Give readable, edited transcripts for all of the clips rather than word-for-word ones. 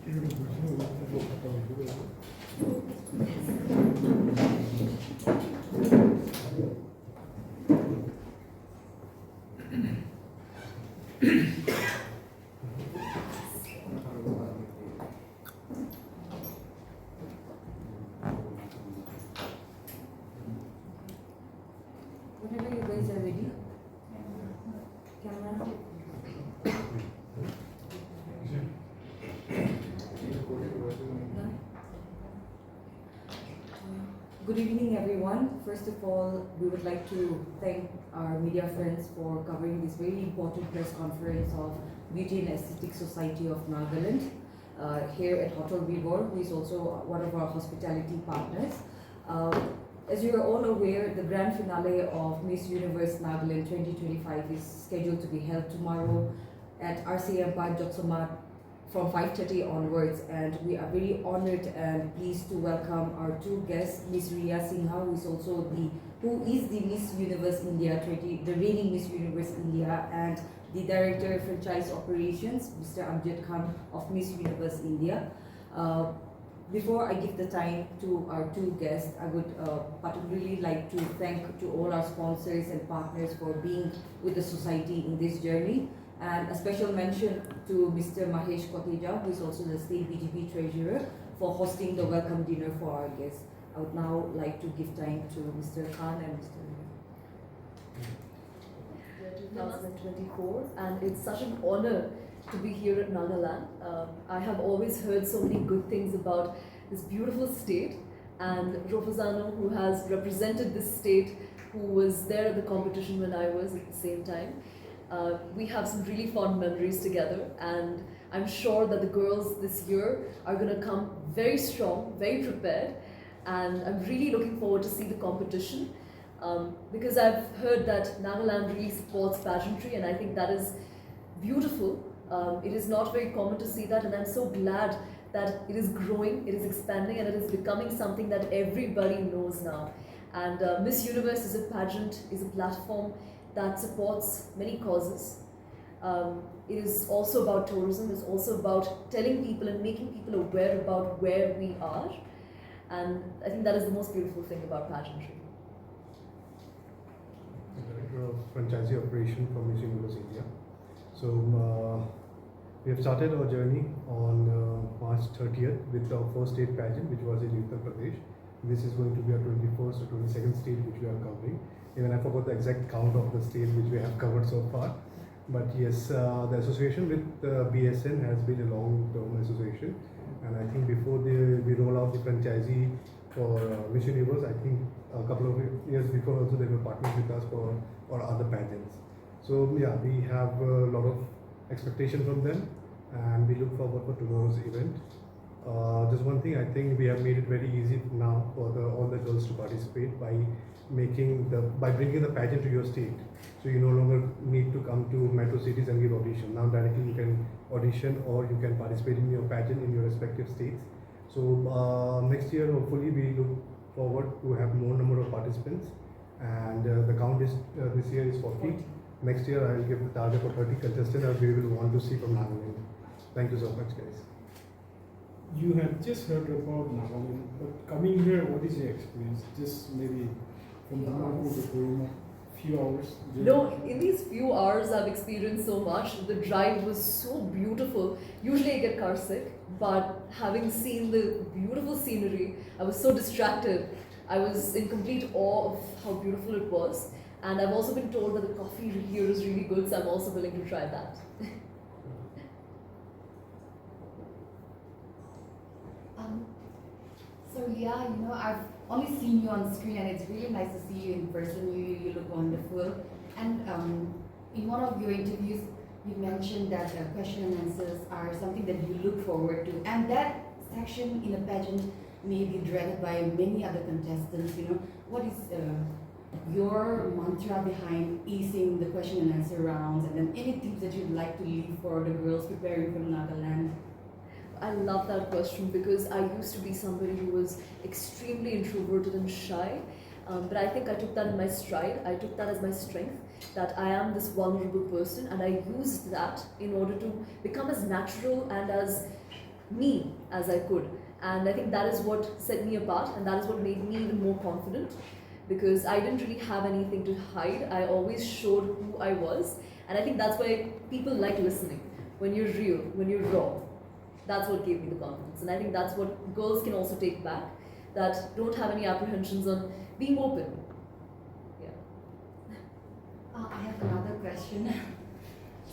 Whenever you guys are ready. Camera. Good evening, everyone. First of all, we would like to thank our media friends for covering this very important press conference of Beauty and Aesthetic Society of Nagaland here at Hotel Vivor, who is also one of our hospitality partners. As you are all aware, the grand finale of Miss Universe Nagaland 2025 is scheduled to be held tomorrow at RCM Pageant from 5:30 onwards, and we are very honored and pleased to welcome our two guests, Miss Ria Singha, who is the Miss Universe India the reigning Miss Universe India, and the Director of Franchise Operations, Mr. Amjad Khan of Miss Universe India. Before I give the time to our two guests, I would particularly like to thank to all our sponsors and partners for being with the society in this journey. And a special mention to Mr. Mahesh Koteja, who is also the State BGP Treasurer, for hosting the welcome dinner for our guests. I would now like to give time to Mr. Khan and Mr. 2024, and it's such an honor to be here at Nagaland. I have always heard so many good things about this beautiful state, and Rofazano, who has represented this state, who was there at the competition when I was at the same time. We have some really fond memories together, and I'm sure that the girls this year are going to come very strong, very prepared, and I'm really looking forward to see the competition because I've heard that Nagaland really supports pageantry, and I think that is beautiful. It is not very common to see that, and I'm so glad that it is growing, it is expanding, and it is becoming something that everybody knows now. And Miss Universe is a pageant, is a platform that supports many causes. It is also about tourism, it's also about telling people and making people aware about where we are. And I think that is the most beautiful thing about pageantry. Director of Franchisee Operation from Miss Universe India. So we have started our journey on March 30th with our first state pageant, which was in Uttar Pradesh. This is going to be our 21st or 22nd state which we are covering. Even I forgot the exact count of the states which we have covered so far. But yes, the association with BSN has been a long-term association. And I think before we roll out the franchisee for Miss Universe, I think a couple of years before also they were partnering with us for other pageants. So yeah, we have a lot of expectation from them, and we look forward for tomorrow's event. Just one thing, I think we have made it very easy now for all the girls to participate by bringing the pageant to your state. So you no longer need to come to metro cities and give audition. Now directly you can audition, or you can participate in your pageant in your respective states. So next year hopefully we look forward to have more number of participants, and the count is this year is 40. Next year I will give the target for 30 contestants that we will want to see from Nagaland. Thank you so much, guys. You have just heard about Nagaland, but coming here, what is your experience? Just maybe from Dimapur to Kohima, few hours? No, in these few hours I've experienced so much. The drive was so beautiful. Usually I get car sick, but having seen the beautiful scenery, I was so distracted. I was in complete awe of how beautiful it was. And I've also been told that the coffee here is really good, so I'm also willing to try that. So yeah, I've only seen you on screen, and it's really nice to see you in person. You look wonderful. And in one of your interviews, you mentioned that question and answers are something that you look forward to, and that section in a pageant may be dreaded by many other contestants. What is your mantra behind easing the question and answer rounds, and then any tips that you'd like to leave for the girls preparing for Nagaland? I love that question because I used to be somebody who was extremely introverted and shy, but I think I took that in my stride. I took that as my strength, that I am this vulnerable person, and I used that in order to become as natural and as me as I could. And I think that is what set me apart, and that is what made me even more confident, because I didn't really have anything to hide. I always showed who I was, and I think that's why people like listening. When you're real, when you're raw, that's what gave me the confidence. And I think that's what girls can also take back, that don't have any apprehensions on being open. Yeah. I have another question.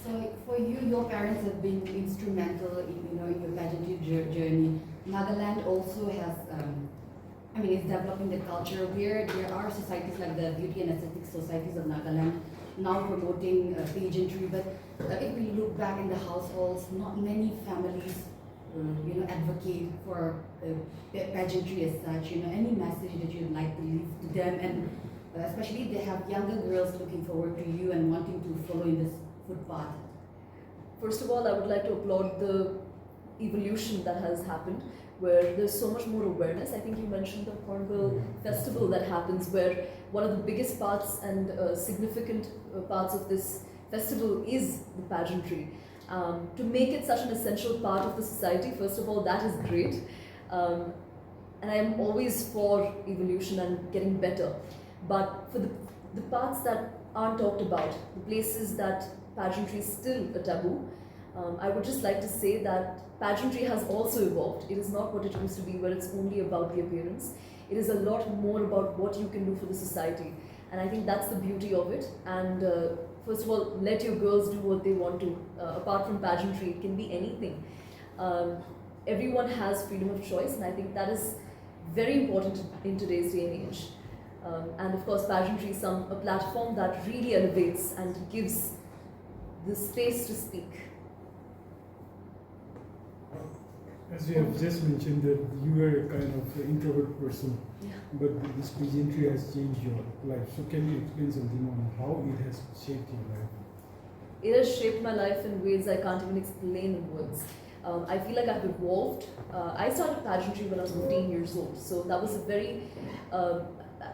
So for you, your parents have been instrumental in your pageantry journey. Nagaland also has, it's developing the culture where there are societies like the Beauty and Aesthetics Societies of Nagaland now promoting pageantry. But if we look back in the households, not many families, advocate for pageantry as such. Any message that you'd like to leave to them, and especially they have younger girls looking forward to you and wanting to follow in this footpath. First of all, I would like to applaud the evolution that has happened, where there's so much more awareness. I think you mentioned the Hornbill Festival that happens, where one of the biggest parts and significant parts of this festival is the pageantry. To make it such an essential part of the society, first of all, that is great. And I am always for evolution and getting better. But for the parts that aren't talked about, the places that pageantry is still a taboo, I would just like to say that pageantry has also evolved. It is not what it used to be, where it's only about the appearance. It is a lot more about what you can do for the society. And I think that's the beauty of it. And first of all, let your girls do what they want to. Apart from pageantry, it can be anything. Everyone has freedom of choice, and I think that is very important in today's day and age. And of course, pageantry is a platform that really elevates and gives the space to speak. As you have just mentioned that you were a kind of introvert person, Yeah. but this pageantry has changed your life. So can you explain something on how it has shaped your life? It has shaped my life in ways I can't even explain in words. I feel like I've evolved. I started pageantry when I was 15 years old, so that was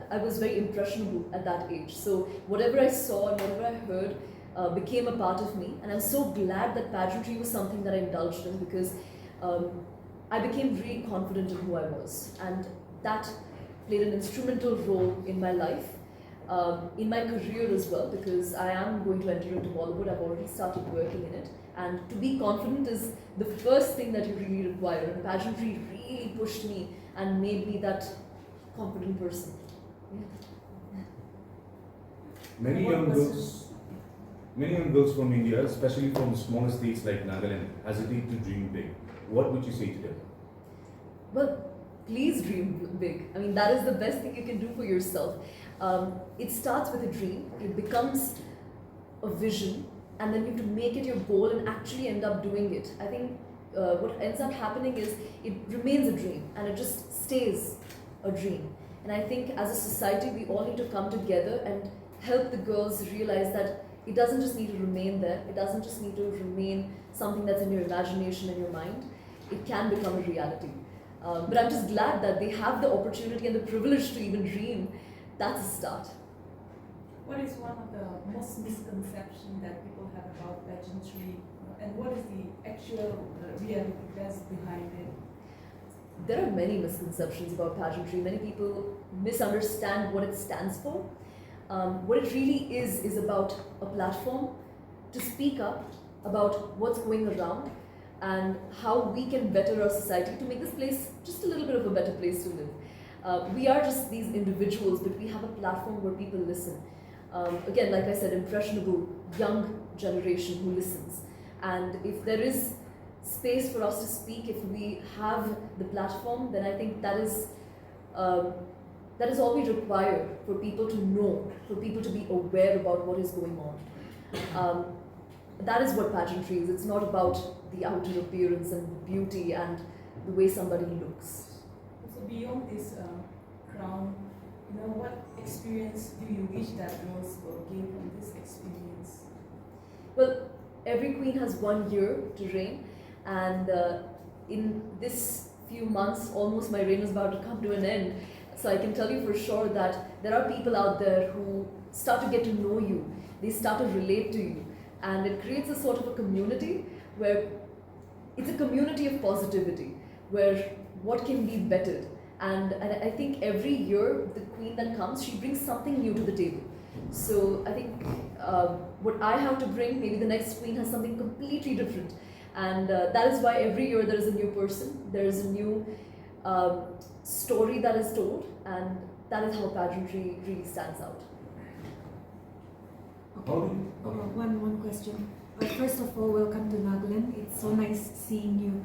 I was very impressionable at that age. So whatever I saw and whatever I heard became a part of me, and I'm so glad that pageantry was something that I indulged in, because I became really confident in who I was, and that played an instrumental role in my life, in my career as well, because I am going to enter into Bollywood. I've already started working in it, and to be confident is the first thing that you really require, and pageantry really pushed me and made me that confident person. Yeah. Many young girls from India, especially from smaller states like Nagaland, hesitate to dream big. What would you say to them? Well, please dream big. I mean, that is the best thing you can do for yourself. It starts with a dream, it becomes a vision, and then you have to make it your goal and actually end up doing it. I think what ends up happening is it remains a dream, and it just stays a dream. And I think as a society, we all need to come together and help the girls realize that it doesn't just need to remain there. It doesn't just need to remain something that's in your imagination and your mind. It can become a reality. But I'm just glad that they have the opportunity and the privilege to even dream. That's a start. What is one of the most misconceptions that people have about pageantry, and what is the actual reality that's behind it? There are many misconceptions about pageantry. Many people misunderstand what it stands for. What it really is about a platform to speak up about what's going around and how we can better our society to make this place just a little bit of a better place to live. We are just these individuals, but we have a platform where people listen. Again, like I said, impressionable, young generation who listens. And if there is space for us to speak, if we have the platform, then I think that is all we require for people to know, for people to be aware about what is going on. That is what pageantry is. It's not about the outer appearance and the beauty and the way somebody looks. So beyond this crown, what experience do you wish that girls will gain from this experience? Well, every queen has 1 year to reign, and in this few months, almost my reign is about to come to an end. So I can tell you for sure that there are people out there who start to get to know you, they start to relate to you, and it creates a sort of a community where it's a community of positivity where what can be bettered. And I think every year the queen that comes, she brings something new to the table. So I think what I have to bring, maybe the next queen has something completely different. And that is why every year there is a new person, there is a new story that is told, and that is how pageantry really stands out. One question. First of all, welcome to Nagaland. It's so nice seeing you.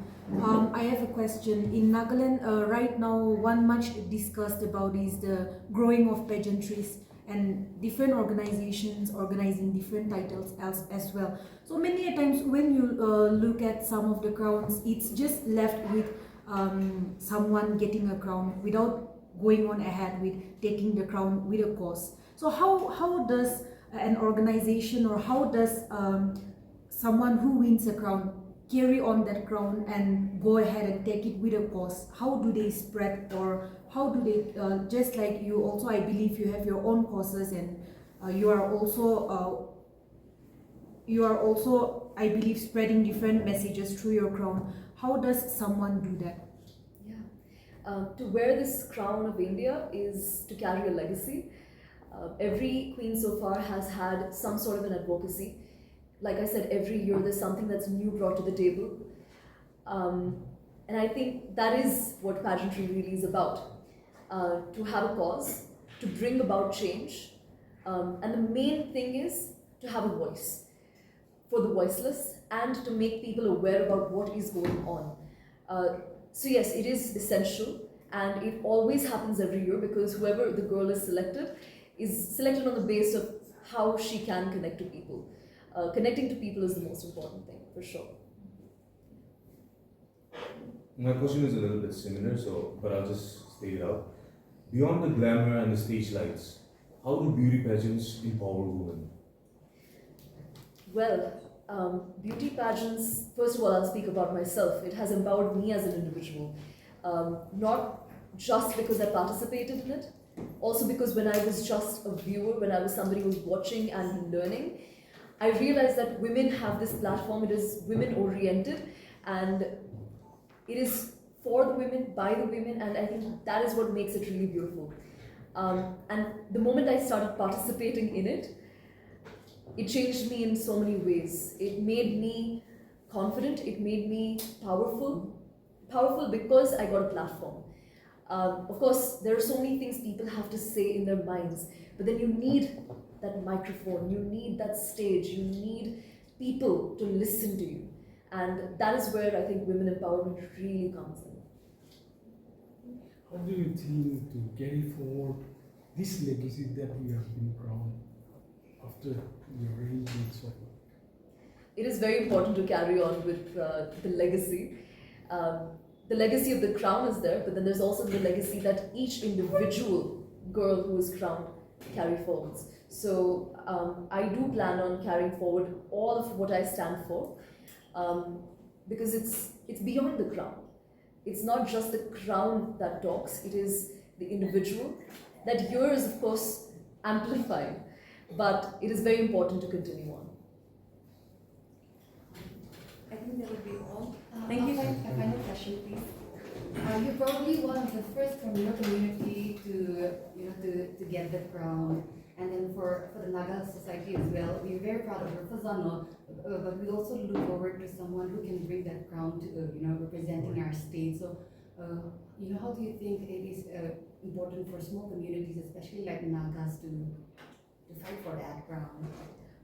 I have a question. In Nagaland, right now, one much discussed about is the growing of pageantries and different organizations organizing different titles as well. So many a times when you look at some of the crowns, it's just left with someone getting a crown without going on ahead with taking the crown with a cause. So how does an organization, or how does someone who wins a crown carry on that crown and go ahead and take it with a cause? How do they spread, or how do they, just like you also, I believe you have your own causes, and you are also, I believe, spreading different messages through your crown. How does someone do that? To wear this crown of India is to carry a legacy. Every queen so far has had some sort of an advocacy. Like I said, every year there's something that's new brought to the table. And I think that is what pageantry really is about. To have a cause, to bring about change. And the main thing is to have a voice for the voiceless, and to make people aware about what is going on. So yes, it is essential, and it always happens every year, because whoever the girl is selected on the basis of how she can connect to people. Connecting to people is the most important thing, for sure. My question is a little bit similar, but I'll just state it out. Beyond the glamour and the stage lights, how do beauty pageants empower women? Well, beauty pageants, first of all, I'll speak about myself. It has empowered me as an individual. Not just because I participated in it, also because when I was just a viewer, when I was somebody who was watching and learning, I realized that women have this platform. It is women-oriented, and it is for the women, by the women, and I think that is what makes it really beautiful. And the moment I started participating in it, it changed me in so many ways. It made me confident, it made me powerful because I got a platform. Of course, there are so many things people have to say in their minds, but then you need that microphone, you need that stage, you need people to listen to you. And that is where I think women empowerment really comes in. How do you think to carry forward this legacy that we have been crowned after your reign and so on? It is very important to carry on with the legacy. The legacy of the crown is there, but then there's also the legacy that each individual girl who is crowned carry forwards. So I do plan on carrying forward all of what I stand for, because it's beyond the crown. It's not just the crown that talks, it is the individual. That here is, of course, amplified, but it is very important to continue on. I think that would be all. Thank you. A final question, please. You're probably one of the first from your community to get the crown, and then for the Naga society as well. We're very proud of Rufazano, but we also look forward to someone who can bring that crown to representing our state. So, how do you think it is important for small communities, especially like Nagas, to fight for that crown?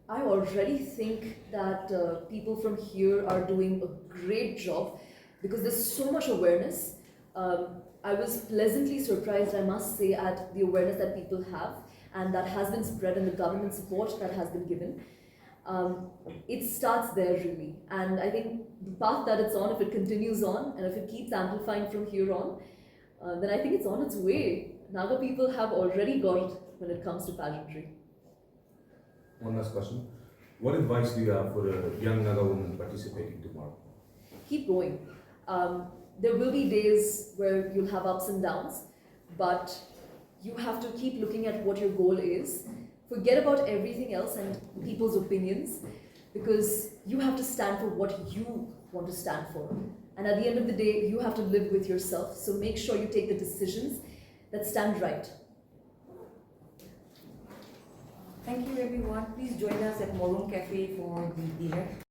I already think that people from here are doing a great job, because there's so much awareness. I was pleasantly surprised, I must say, at the awareness that people have, and that has been spread, and the government support that has been given. It starts there really, and I think the path that it's on, if it continues on, and if it keeps amplifying from here on, then I think it's on its way. Naga people have already got it when it comes to pageantry. One last question. What advice do you have for a young Naga woman participating tomorrow? Keep going. There will be days where you'll have ups and downs, but you have to keep looking at what your goal is. Forget about everything else and people's opinions, because you have to stand for what you want to stand for. And at the end of the day, you have to live with yourself. So make sure you take the decisions that stand right. Thank you everyone. Please join us at Morum Cafe for the dinner.